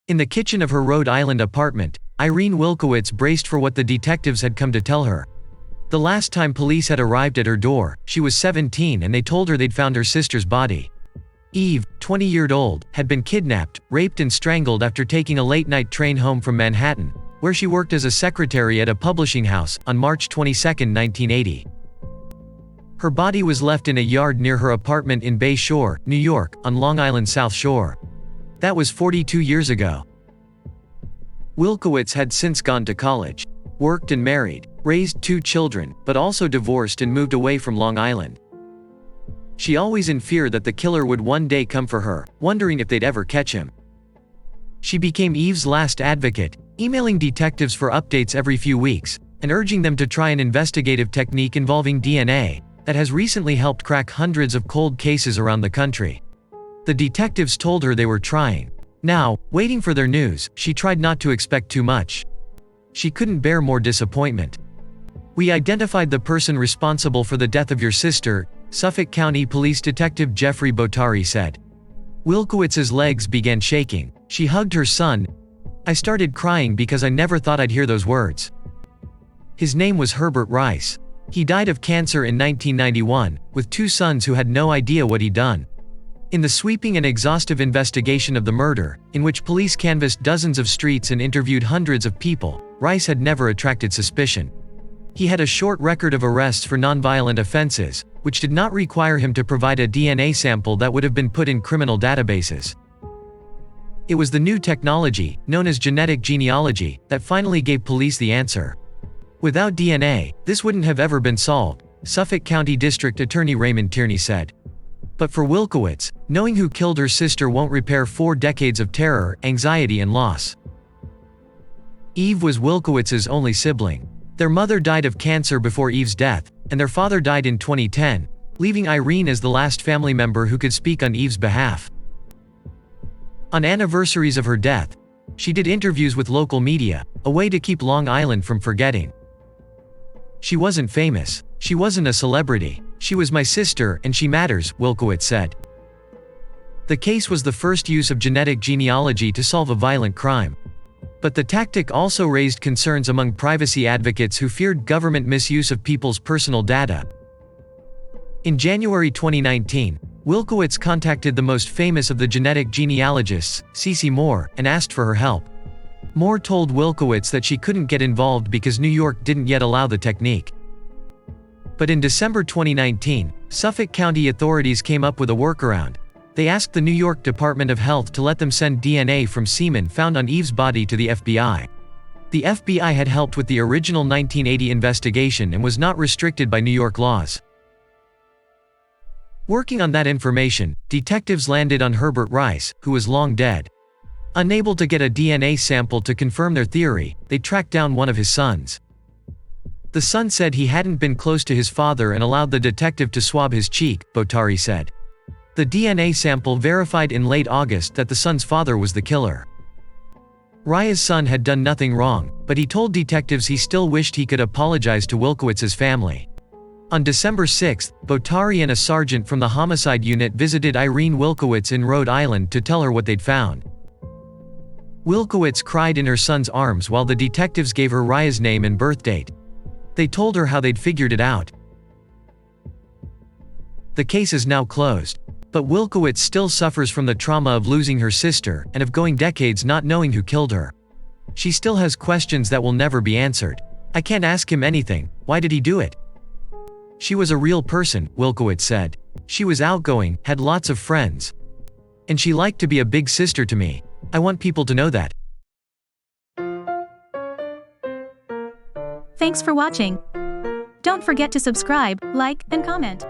In the kitchen of her Rhode Island apartment, Irene Wilkowitz braced for what the detectives had come to tell her. The last time police had arrived at her door, she was 17 and they told her they'd found her sister's body. Eve, 20-year-old, had been kidnapped, raped and strangled after taking a late-night train home from Manhattan, where she worked as a secretary at a publishing house, on March 22, 1980. Her body was left in a yard near her apartment in Bay Shore, New York, on Long Island South Shore. That was 42 years ago. Wilkowitz had since gone to college, worked and married, raised 2 children, but also divorced and moved away from Long Island. She always in fear that the killer would one day come for her, wondering if they'd ever catch him. She became Eve's last advocate, emailing detectives for updates every few weeks, and urging them to try an investigative technique involving DNA that has recently helped crack hundreds of cold cases around the country. The detectives told her they were trying. Now, waiting for their news, she tried not to expect too much. She couldn't bear more disappointment. "We identified the person responsible for the death of your sister," Suffolk County Police Detective Jeffrey Bottari said. Wilkowitz's legs began shaking. She hugged her son. "I started crying because I never thought I'd hear those words." His name was Herbert Rice. He died of cancer in 1991, with 2 sons who had no idea what he'd done. In the sweeping and exhaustive investigation of the murder, in which police canvassed dozens of streets and interviewed hundreds of people, Rice had never attracted suspicion. He had a short record of arrests for nonviolent offenses, which did not require him to provide a DNA sample that would have been put in criminal databases. It was the new technology, known as genetic genealogy, that finally gave police the answer. Without DNA, this wouldn't have ever been solved, Suffolk County District Attorney Raymond Tierney said. But for Wilkowitz, knowing who killed her sister won't repair 4 decades of terror, anxiety and loss. Eve was Wilkowitz's only sibling. Their mother died of cancer before Eve's death, and their father died in 2010, leaving Irene as the last family member who could speak on Eve's behalf. On anniversaries of her death, she did interviews with local media, a way to keep Long Island from forgetting. "She wasn't famous. She wasn't a celebrity. She was my sister, and she matters," Wilkowitz said. The case was the first use of genetic genealogy to solve a violent crime. But the tactic also raised concerns among privacy advocates who feared government misuse of people's personal data. In January 2019, Wilkowitz contacted the most famous of the genetic genealogists, Cece Moore, and asked for her help. Moore told Wilkowitz that she couldn't get involved because New York didn't yet allow the technique. But in December 2019, Suffolk County authorities came up with a workaround. They asked the New York Department of Health to let them send DNA from semen found on Eve's body to the FBI. The FBI had helped with the original 1980 investigation and was not restricted by New York laws. Working on that information, detectives landed on Herbert Rice, who was long dead. Unable to get a DNA sample to confirm their theory, they tracked down one of his sons. The son said he hadn't been close to his father and allowed the detective to swab his cheek, Bottari said. The DNA sample verified in late August that the son's father was the killer. Raya's son had done nothing wrong, but he told detectives he still wished he could apologize to Wilkowitz's family. On December 6, Bottari and a sergeant from the homicide unit visited Irene Wilkowitz in Rhode Island to tell her what they'd found. Wilkowitz cried in her son's arms while the detectives gave her Raya's name and birth date. They told her how they'd figured it out. The case is now closed. But Wilkowitz still suffers from the trauma of losing her sister, and of going decades not knowing who killed her. She still has questions that will never be answered. "I can't ask him anything. Why did he do it?" "She was a real person," Wilkowitz said. "She was outgoing, had lots of friends. And she liked to be a big sister to me. I want people to know that." Thanks for watching. Don't forget to subscribe, like, and comment.